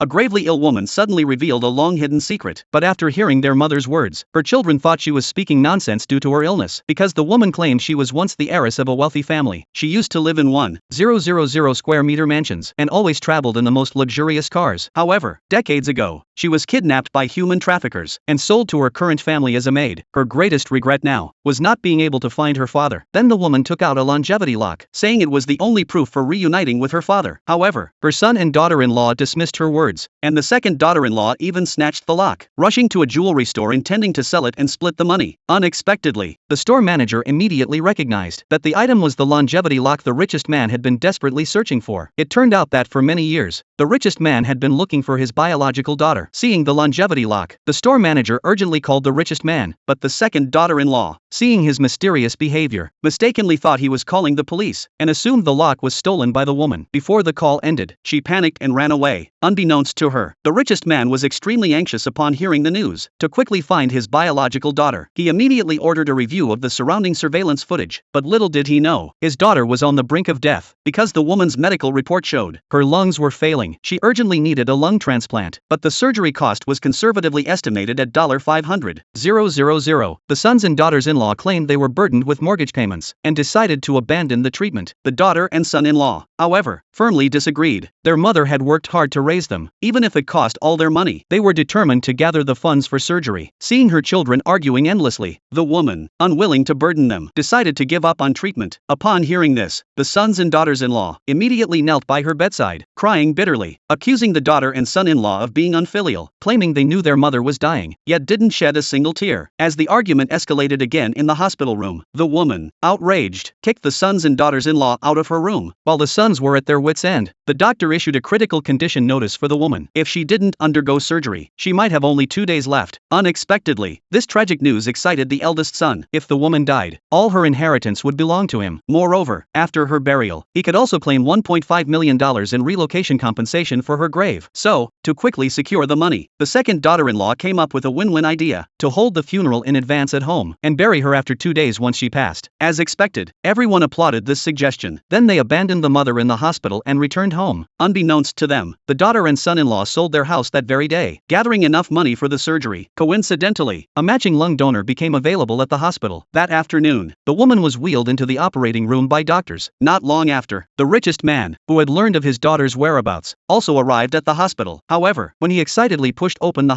A gravely ill woman suddenly revealed a long-hidden secret. But after hearing their mother's words, her children thought she was speaking nonsense due to her illness, because the woman claimed she was once the heiress of a wealthy family. She used to live in 1,000 square meter mansions and always traveled in the most luxurious cars. However, decades ago, she was kidnapped by human traffickers and sold to her current family as a maid. Her greatest regret now was not being able to find her father. Then the woman took out a longevity lock, saying it was the only proof for reuniting with her father. However, her son and daughter-in-law dismissed her words, and the second daughter-in-law even snatched the lock, rushing to a jewelry store intending to sell it and split the money. Unexpectedly, the store manager immediately recognized that the item was the longevity lock the richest man had been desperately searching for. It turned out that for many years, the richest man had been looking for his biological daughter. Seeing the longevity lock, the store manager urgently called the richest man, but the second daughter-in-law, seeing his mysterious behavior, mistakenly thought he was calling the police and assumed the lock was stolen by the woman. Before the call ended, she panicked and ran away. Unbeknownst to her, the richest man was extremely anxious upon hearing the news to quickly find his biological daughter. He immediately ordered a review of the surrounding surveillance footage, but little did he know, his daughter was on the brink of death, because the woman's medical report showed her lungs were failing. She urgently needed a lung transplant, but the surgery cost was conservatively estimated at $500,000. The sons and daughters-in-law claimed they were burdened with mortgage payments and decided to abandon the treatment. The daughter and son-in-law, however, firmly disagreed. Their mother had worked hard to raise them, even if it cost all their money. They were determined to gather the funds for surgery. Seeing her children arguing endlessly, the woman, unwilling to burden them, decided to give up on treatment. Upon hearing this, the sons and daughters-in-law immediately knelt by her bedside, crying bitterly, accusing the daughter and son-in-law of being unfilial, claiming they knew their mother was dying, yet didn't shed a single tear. As the argument escalated again in the hospital room, the woman, outraged, kicked the sons and daughters-in-law out of her room. While the sons were at their wits' end, the doctor issued a critical condition notice for the woman. If she didn't undergo surgery, she might have only 2 days left. Unexpectedly, this tragic news excited the eldest son. If the woman died, all her inheritance would belong to him. Moreover, after her burial, he could also claim $1.5 million in relocation compensation for her grave. So, to quickly secure the money, the second daughter-in-law came up with a win-win idea: to hold the funeral in advance at home and bury her after 2 days once she passed. As expected, everyone applauded this suggestion. Then they abandoned the mother in the hospital and returned home. Unbeknownst to them, the daughter and son-in-law sold their house that very day, gathering enough money for the surgery. Coincidentally, a matching lung donor became available at the hospital. That afternoon, the woman was wheeled into the operating room by doctors. Not long after, the richest man, who had learned of his daughter's whereabouts, also arrived at the hospital. However, when he excitedly pushed open the